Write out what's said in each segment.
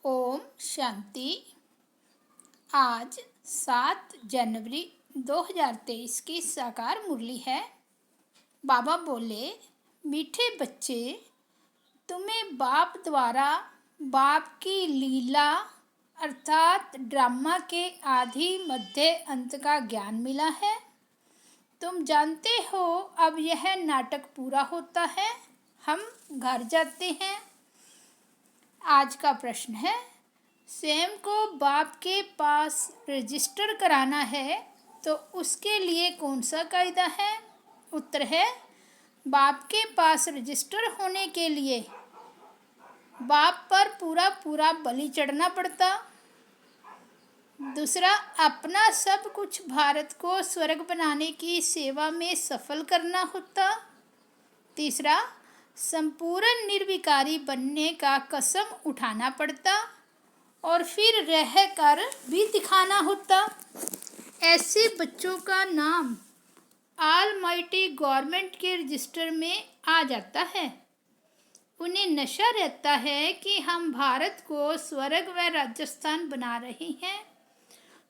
ओम शांति। आज 7 जनवरी 2023 की साकार मुरली है। बाबा बोले, मीठे बच्चे, तुम्हें बाप द्वारा बाप की लीला अर्थात ड्रामा के आदि मध्य अंत का ज्ञान मिला है। तुम जानते हो अब यह नाटक पूरा होता है, हम घर जाते हैं। आज का प्रश्न है, स्वयं को बाप के पास रजिस्टर कराना है तो उसके लिए कौन सा कायदा है? उत्तर है, बाप के पास रजिस्टर होने के लिए बाप पर पूरा पूरा बलि चढ़ना पड़ता। दूसरा, अपना सब कुछ भारत को स्वर्ग बनाने की सेवा में सफल करना होता। तीसरा, संपूर्ण निर्विकारी बनने का कसम उठाना पड़ता और फिर रह कर भी दिखाना होता। ऐसे बच्चों का नाम ऑलमाइटी गवर्नमेंट के रजिस्टर में आ जाता है। उन्हें नशा रहता है कि हम भारत को स्वर्ग व राजस्थान बना रहे हैं।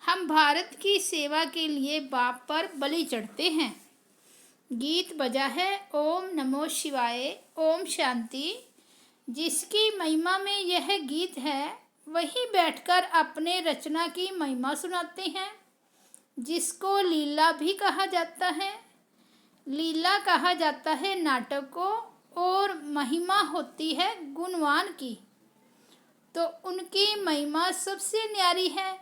हम भारत की सेवा के लिए बाप पर बलि चढ़ते हैं। गीत बजा है, ओम नमो शिवाय, ओम शांति। जिसकी महिमा में यह गीत है वही बैठकर अपने रचना की महिमा सुनाते हैं, जिसको लीला भी कहा जाता है। लीला कहा जाता है नाटक को और महिमा होती है गुणवान की, तो उनकी महिमा सबसे न्यारी है।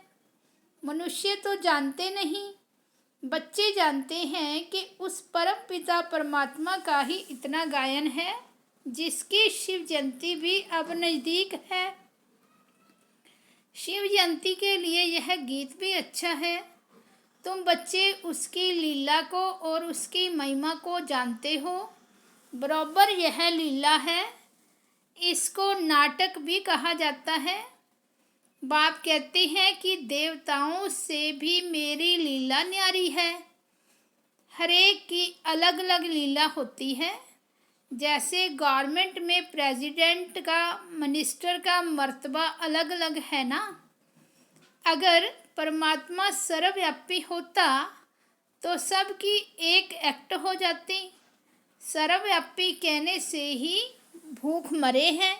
मनुष्य तो जानते नहीं, बच्चे जानते हैं कि उस परम पिता परमात्मा का ही इतना गायन है, जिसकी शिव जयंती भी अब नज़दीक है। शिव जयंती के लिए यह गीत भी अच्छा है। तुम बच्चे उसकी लीला को और उसकी महिमा को जानते हो। बराबर यह लीला है, इसको नाटक भी कहा जाता है। बाप कहते हैं कि देवताओं से भी मेरी लीला न्यारी है। हरेक की अलग अलग लीला होती है। जैसे गवर्नमेंट में प्रेसिडेंट का, मिनिस्टर का मर्तबा अलग अलग है ना। अगर परमात्मा सर्वव्यापी होता तो सबकी एक एक्ट हो जाती। सर्वव्यापी कहने से ही भूख मरे हैं।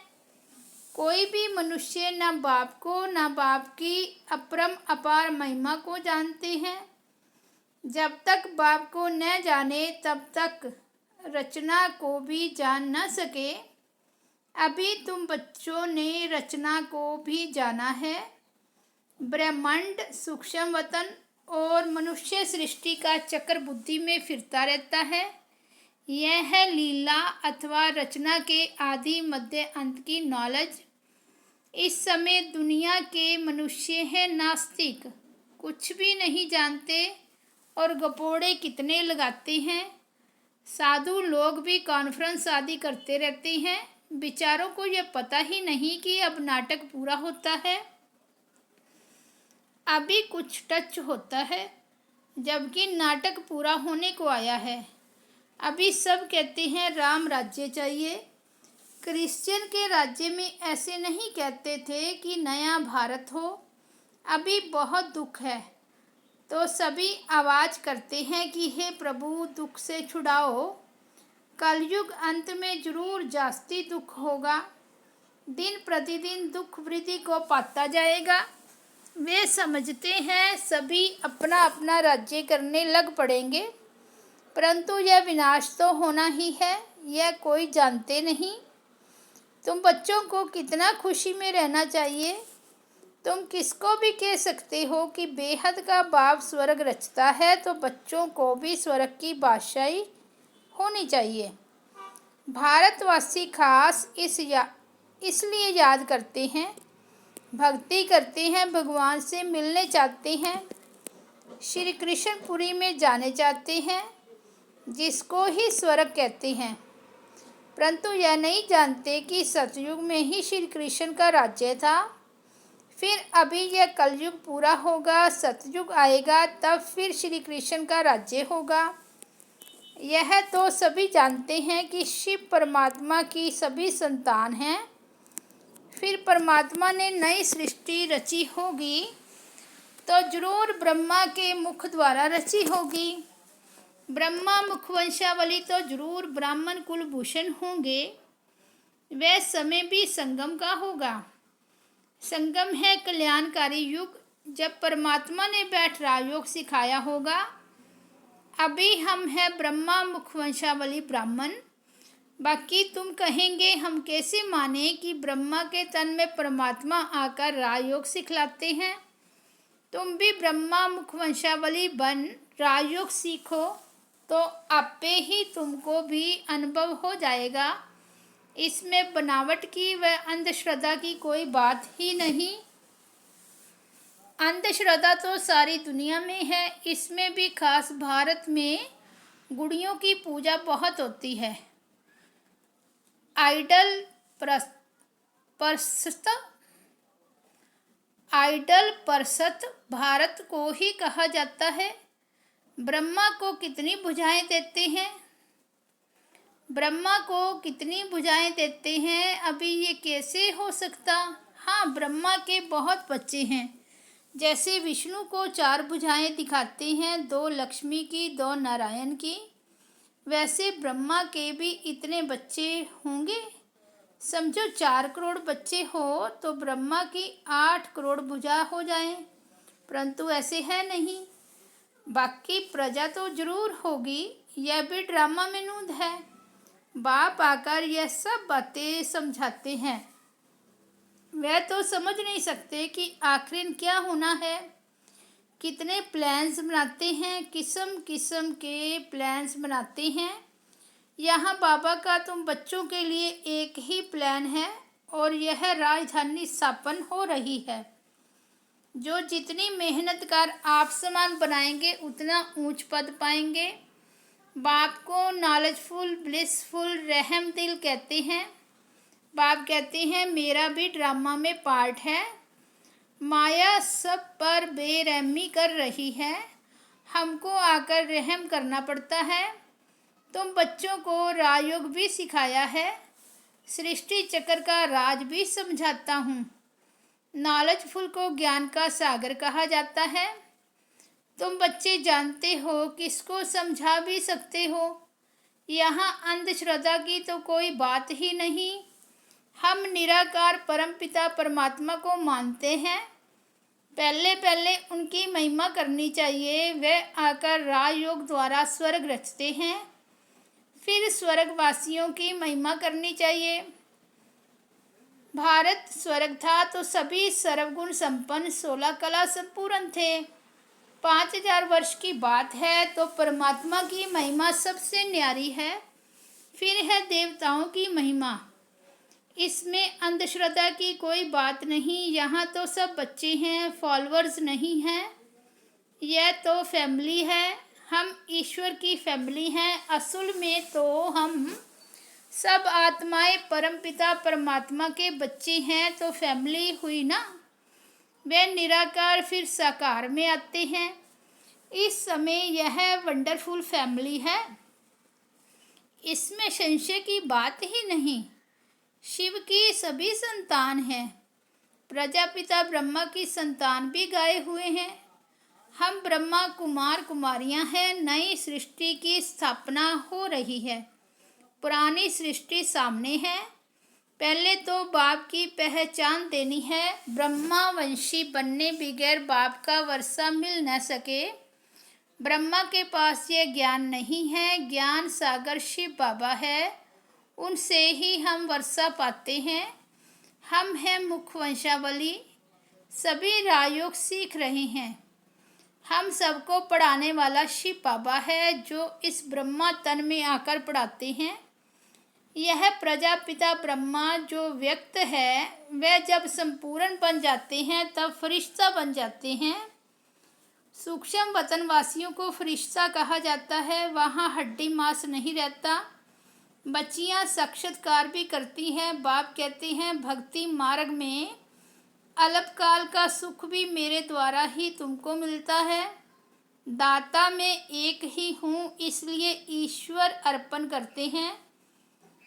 कोई भी मनुष्य न बाप को न बाप की अपरम अपार महिमा को जानते हैं। जब तक बाप को न जाने तब तक रचना को भी जान न सके। अभी तुम बच्चों ने रचना को भी जाना है। ब्रह्मांड, सूक्ष्म वतन और मनुष्य सृष्टि का चक्र बुद्धि में फिरता रहता है। यह है लीला अथवा रचना के आदि मध्य अंत की नॉलेज। इस समय दुनिया के मनुष्य हैं नास्तिक, कुछ भी नहीं जानते और गपोड़े कितने लगाते हैं। साधु लोग भी कॉन्फ्रेंस आदि करते रहते हैं। बेचारों को यह पता ही नहीं कि अब नाटक पूरा होता है, अभी कुछ टच होता है, जबकि नाटक पूरा होने को आया है। अभी सब कहते हैं राम राज्य चाहिए। क्रिश्चियन के राज्य में ऐसे नहीं कहते थे कि नया भारत हो। अभी बहुत दुख है तो सभी आवाज़ करते हैं कि हे प्रभु दुख से छुड़ाओ। कलयुग अंत में जरूर जास्ती दुख होगा। दिन प्रतिदिन दुख वृद्धि को पाता जाएगा। वे समझते हैं सभी अपना अपना राज्य करने लग पड़ेंगे, परंतु यह विनाश तो होना ही है, यह कोई जानते नहीं। तुम बच्चों को कितना खुशी में रहना चाहिए। तुम किसको भी कह सकते हो कि बेहद का बाप स्वर्ग रचता है, तो बच्चों को भी स्वर्ग की बादशाही होनी चाहिए। भारतवासी खास इसलिए याद करते हैं, भक्ति करते हैं, भगवान से मिलने चाहते हैं, श्री कृष्णपुरी में जाने चाहते हैं, जिसको ही स्वर्ग कहते हैं। परंतु यह नहीं जानते कि सतयुग में ही श्री कृष्ण का राज्य था। फिर अभी यह कलयुग पूरा होगा, सतयुग आएगा, तब फिर श्री कृष्ण का राज्य होगा। यह तो सभी जानते हैं कि शिव परमात्मा की सभी संतान हैं। फिर परमात्मा ने नई सृष्टि रची होगी तो जरूर ब्रह्मा के मुख द्वारा रची होगी। ब्रह्मा मुखवंशावली तो जरूर ब्राह्मण कुलभूषण होंगे। वह समय भी संगम का होगा। संगम है कल्याणकारी युग, जब परमात्मा ने बैठ राजयोग सिखाया होगा। अभी हम हैं ब्रह्मा मुखवंशावली ब्राह्मण। बाकी तुम कहेंगे हम कैसे माने कि ब्रह्मा के तन में परमात्मा आकर राजयोग सिखलाते हैं। तुम भी ब्रह्मा मुखवंशावली बन राजयोग सीखो तो आपे ही तुमको भी अनुभव हो जाएगा। इसमें बनावट की व अंधश्रद्धा की कोई बात ही नहीं। अंधश्रद्धा तो सारी दुनिया में है, इसमें भी खास भारत में गुड़ियों की पूजा बहुत होती है। आइडल परस्त भारत को ही कहा जाता है। ब्रह्मा को कितनी भुजाएं देते हैं। ब्रह्मा को कितनी भुजाएं देते हैं, अभी ये कैसे हो सकता। हाँ, ब्रह्मा के बहुत बच्चे हैं। जैसे विष्णु को 4 भुजाएं दिखाते हैं, 2 लक्ष्मी की, 2 नारायण की, वैसे ब्रह्मा के भी इतने बच्चे होंगे। समझो 4 करोड़ बच्चे हो तो ब्रह्मा की 8 करोड़ भुजा हो जाएं, परंतु ऐसे है नहीं। बाकी प्रजा तो जरूर होगी, यह भी ड्रामा में नूंद है। बाप आकर यह सब बातें समझाते हैं। वह तो समझ नहीं सकते कि आखिर क्या होना है। कितने प्लान्स बनाते हैं, किस्म किस्म के प्लान्स बनाते हैं। यहाँ बाबा का तुम बच्चों के लिए एक ही प्लान है और यह राजधानी स्थापन हो रही है। जो जितनी मेहनत कर आप समान बनाएंगे उतना ऊंच पद पाएंगे। बाप को नॉलेजफुल ब्लिसफुल रहम दिल कहते हैं। बाप कहते हैं मेरा भी ड्रामा में पार्ट है। माया सब पर बेरहमी कर रही है, हमको आकर रहम करना पड़ता है। तुम बच्चों को राजयोग भी सिखाया है, सृष्टि चक्र का राज भी समझाता हूँ। नॉलेजफुल को ज्ञान का सागर कहा जाता है। तुम बच्चे जानते हो, किसको समझा भी सकते हो। यहाँ अंधश्रद्धा की तो कोई बात ही नहीं। हम निराकार परमपिता परमात्मा को मानते हैं। पहले पहले उनकी महिमा करनी चाहिए। वे आकर राजयोग द्वारा स्वर्ग रचते हैं, फिर स्वर्गवासियों की महिमा करनी चाहिए। भारत स्वर्ग था तो सभी सर्वगुण संपन्न 16 कला संपूर्ण थे। 5000 वर्ष की बात है तो परमात्मा की महिमा सबसे न्यारी है। फिर है देवताओं की महिमा। इसमें अंधश्रद्धा की कोई बात नहीं। यहाँ तो सब बच्चे हैं, फॉलोअर्स नहीं हैं। यह तो फैमिली है, हम ईश्वर की फैमिली हैं। असल में तो हम सब आत्माएं परमपिता परमात्मा के बच्चे हैं, तो फैमिली हुई ना। वे निराकार फिर साकार में आते हैं। इस समय यह वंडरफुल फैमिली है, इसमें संशय की बात ही नहीं। शिव की सभी संतान हैं, प्रजापिता ब्रह्मा की संतान भी गाए हुए हैं। हम ब्रह्मा कुमार कुमारियां हैं। नई सृष्टि की स्थापना हो रही है, पुरानी सृष्टि सामने है। पहले तो बाप की पहचान देनी है। ब्रह्मावंशी बनने बगैर बाप का वर्षा मिल न सके। ब्रह्मा के पास ये ज्ञान नहीं है। ज्ञान सागर शिव बाबा है, उनसे ही हम वर्षा पाते हैं। हम हैं मुखवंशावली, सभी राजयोग सीख रहे हैं। हम सबको पढ़ाने वाला शिव बाबा है, जो इस ब्रह्मा तन में आकर पढ़ाते हैं। यह प्रजापिता ब्रह्मा जो व्यक्त है, वह जब संपूर्ण बन जाते हैं तब फरिश्ता बन जाते हैं। सूक्ष्म वतनवासियों को फरिश्ता कहा जाता है, वहाँ हड्डी मांस नहीं रहता। बच्चियाँ साक्षात्कार भी करती हैं। बाप कहते हैं भक्ति मार्ग में अल्पकाल का सुख भी मेरे द्वारा ही तुमको मिलता है। दाता में एक ही हूँ, इसलिए ईश्वर अर्पण करते हैं।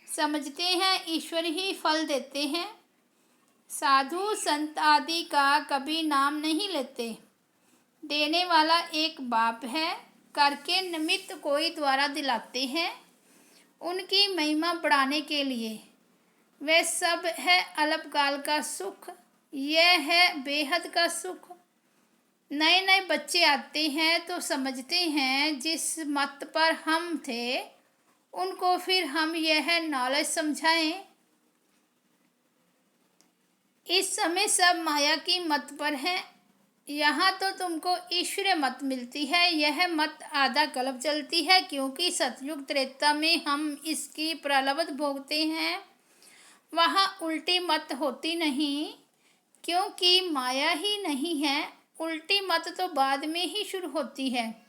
समझते हैं ईश्वर ही फल देते हैं। साधु संत आदि का कभी नाम नहीं लेते। देने वाला एक बाप है, करके निमित्त कोई द्वारा दिलाते हैं उनकी महिमा बढ़ाने के लिए। वह सब है अल्पकाल का सुख, यह है बेहद का सुख। नए नए बच्चे आते हैं तो समझते हैं जिस मत पर हम थे उनको फिर हम यह नॉलेज समझाएं। इस समय सब माया की मत पर हैं। यहाँ तो तुमको ईश्वरीय मत मिलती है। यह मत आधा कल्प चलती है, क्योंकि सतयुग त्रेता में हम इसकी प्रलब्ध भोगते हैं। वहाँ उल्टी मत होती नहीं, क्योंकि माया ही नहीं है। उल्टी मत तो बाद में ही शुरू होती है।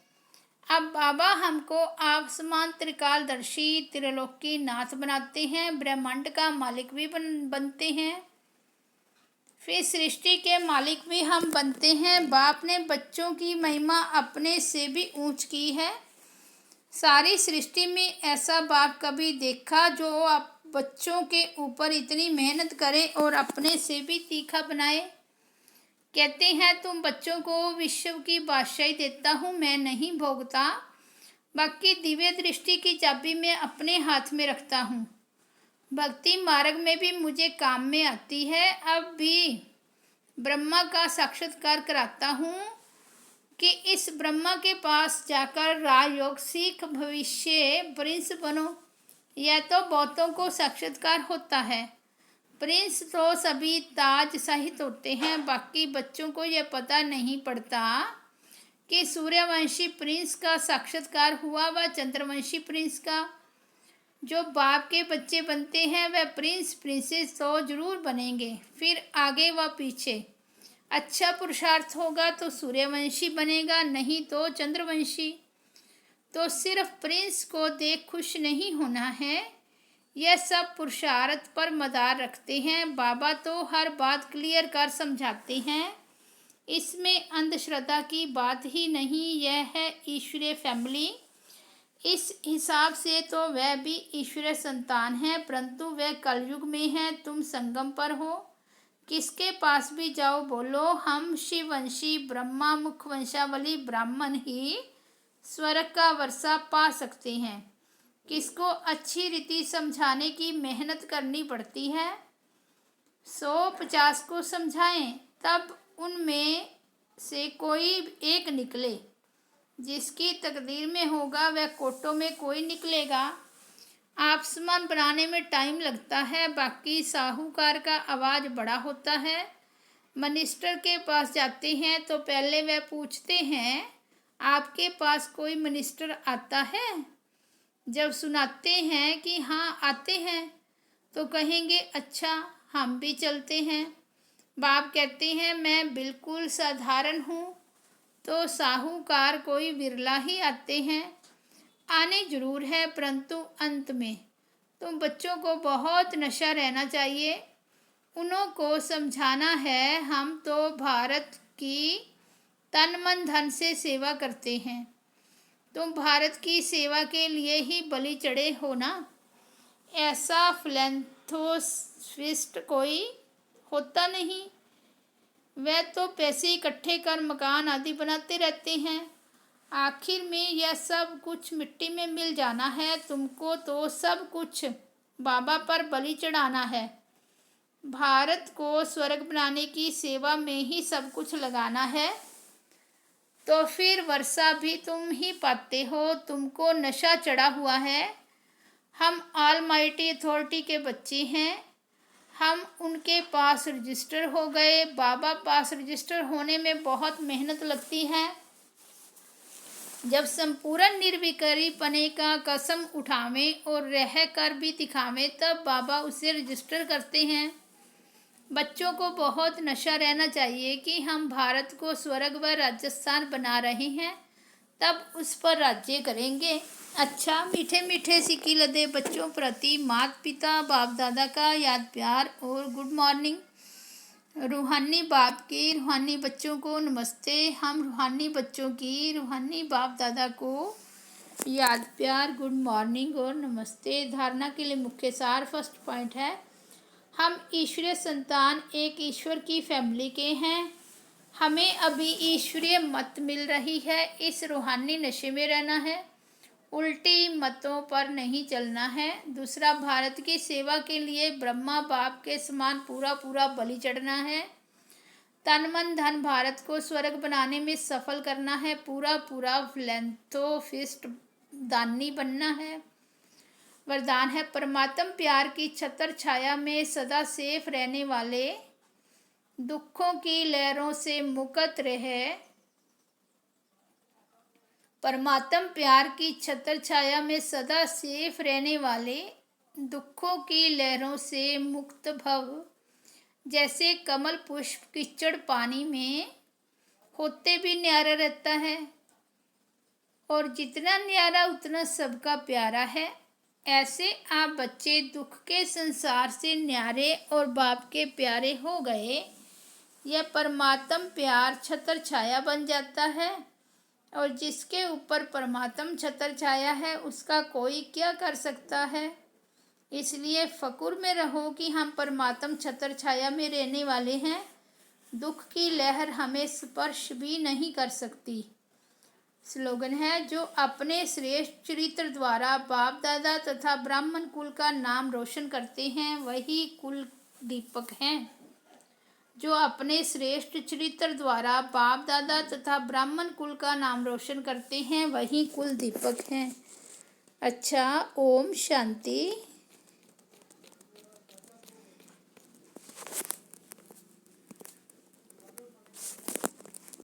अब बाबा हमको आसमान त्रिकालदर्शी त्रिलोकी नाथ बनाते हैं, ब्रह्मांड का मालिक भी बनते हैं, फिर सृष्टि के मालिक भी हम बनते हैं। बाप ने बच्चों की महिमा अपने से भी ऊंच की है। सारी सृष्टि में ऐसा बाप कभी देखा जो आप बच्चों के ऊपर इतनी मेहनत करे और अपने से भी तीखा बनाए। कहते हैं तुम बच्चों को विश्व की बादशाही देता हूँ, मैं नहीं भोगता, बाकी दिव्य दृष्टि की चाबी मैं अपने हाथ में रखता हूँ। भक्ति मार्ग में भी मुझे काम में आती है। अब भी ब्रह्मा का साक्षात्कार कराता हूँ कि इस ब्रह्मा के पास जाकर राजयोग सीख भविष्य प्रिंस बनो। यह तो बहुतों को साक्षात्कार होता है। प्रिंस तो सभी ताज सहित होते हैं, बाकी बच्चों को यह पता नहीं पड़ता कि सूर्यवंशी प्रिंस का साक्षात्कार हुआ व चंद्रवंशी प्रिंस का। जो बाप के बच्चे बनते हैं वह प्रिंस प्रिंसेस तो जरूर बनेंगे, फिर आगे व पीछे। अच्छा पुरुषार्थ होगा तो सूर्यवंशी बनेगा, नहीं तो चंद्रवंशी। तो सिर्फ प्रिंस को देख खुश नहीं होना है। यह सब पुरुषार्थ पर मदार रखते हैं। बाबा तो हर बात क्लियर कर समझाते हैं। इसमें अंधश्रद्धा की बात ही नहीं। यह है ईश्वरीय फैमिली। इस हिसाब से तो वह भी ईश्वरीय संतान है, परंतु वह कलयुग में है। तुम संगम पर हो। किसके पास भी जाओ बोलो हम शिववंशी ब्रह्मा मुख वंशावली ब्राह्मण ही स्वर्ग का वर्षा पा सकते हैं। किसको अच्छी रीति समझाने की मेहनत करनी पड़ती है। 150 को समझाएं तब उनमें से कोई एक निकले। जिसकी तकदीर में होगा वह कोटों में कोई निकलेगा। आसमान बनाने में टाइम लगता है, बाकी साहूकार का आवाज़ बड़ा होता है। मिनिस्टर के पास जाते हैं तो पहले वह पूछते हैं आपके पास कोई मिनिस्टर आता है। जब सुनाते हैं कि हाँ आते हैं तो कहेंगे अच्छा हम भी चलते हैं। बाप कहते हैं मैं बिल्कुल साधारण हूँ, तो साहूकार कोई बिरला ही आते हैं। आने जरूर है, परंतु अंत में। तुम बच्चों को बहुत नशा रहना चाहिए। उन्हों को समझाना है हम तो भारत की तन मन धन से सेवा करते हैं। तुम भारत की सेवा के लिए ही बलि चढ़े हो ना। ऐसा फिलैंथ्रोपिस्ट कोई होता नहीं। वह तो पैसे इकट्ठे कर मकान आदि बनाते रहते हैं। आखिर में यह सब कुछ मिट्टी में मिल जाना है। तुमको तो सब कुछ बाबा पर बलि चढ़ाना है। भारत को स्वर्ग बनाने की सेवा में ही सब कुछ लगाना है। तो फिर वर्षा भी तुम ही पाते हो। तुमको नशा चढ़ा हुआ है। हम ऑलमाइटी अथॉरिटी के बच्चे हैं। हम उनके पास रजिस्टर हो गए। बाबा पास रजिस्टर होने में बहुत मेहनत लगती है। जब संपूर्ण निर्विकारी पने का कसम उठावें और रह कर भी दिखावें तब बाबा उसे रजिस्टर करते हैं। बच्चों को बहुत नशा रहना चाहिए कि हम भारत को स्वर्ग व राजस्थान बना रहे हैं, तब उस पर राज्य करेंगे। अच्छा मीठे मीठे सिक्की लदे बच्चों प्रति माता पिता बाप दादा का याद प्यार और गुड मॉर्निंग। रूहानी बाप की रूहानी बच्चों को नमस्ते। हम रूहानी बच्चों की रूहानी बाप दादा को याद प्यार गुड मॉर्निंग और नमस्ते। धारणा के लिए मुख्य सार फर्स्ट पॉइंट है हम ईश्वरीय संतान एक ईश्वर की फैमिली के हैं। हमें अभी ईश्वरीय मत मिल रही है, इस रूहानी नशे में रहना है, उल्टी मतों पर नहीं चलना है। दूसरा, भारत की सेवा के लिए ब्रह्मा बाप के समान पूरा पूरा बलि चढ़ना है। तन मन धन भारत को स्वर्ग बनाने में सफल करना है। पूरा पूरा फिलैंथ्रोपिस्ट दानी बनना है। वरदान है, परमात्म प्यार की छत्र छाया में सदा सेफ रहने वाले, दुखों की लहरों से मुक्त रहे। परमात्म प्यार की छत्र छाया में सदा सेफ रहने वाले, दुखों की लहरों से मुक्त भव। जैसे कमल पुष्प कीचड़ पानी में होते भी न्यारा रहता है, और जितना न्यारा उतना सबका प्यारा है। ऐसे आप बच्चे दुख के संसार से न्यारे और बाप के प्यारे हो गए। यह परमात्म प्यार छत्र छाया बन जाता है, और जिसके ऊपर परमात्म छत्र छाया है उसका कोई क्या कर सकता है। इसलिए फकुर में रहो कि हम परमात्म छत्र छाया में रहने वाले हैं। दुख की लहर हमें स्पर्श भी नहीं कर सकती। स्लोगन है, जो अपने श्रेष्ठ चरित्र द्वारा बाप दादा तथा ब्राह्मण कुल का नाम रोशन करते हैं वही कुल दीपक हैं। जो अपने श्रेष्ठ चरित्र द्वारा बाप दादा तथा ब्राह्मण कुल का नाम रोशन करते हैं वही कुल दीपक हैं। अच्छा, ओम शांति।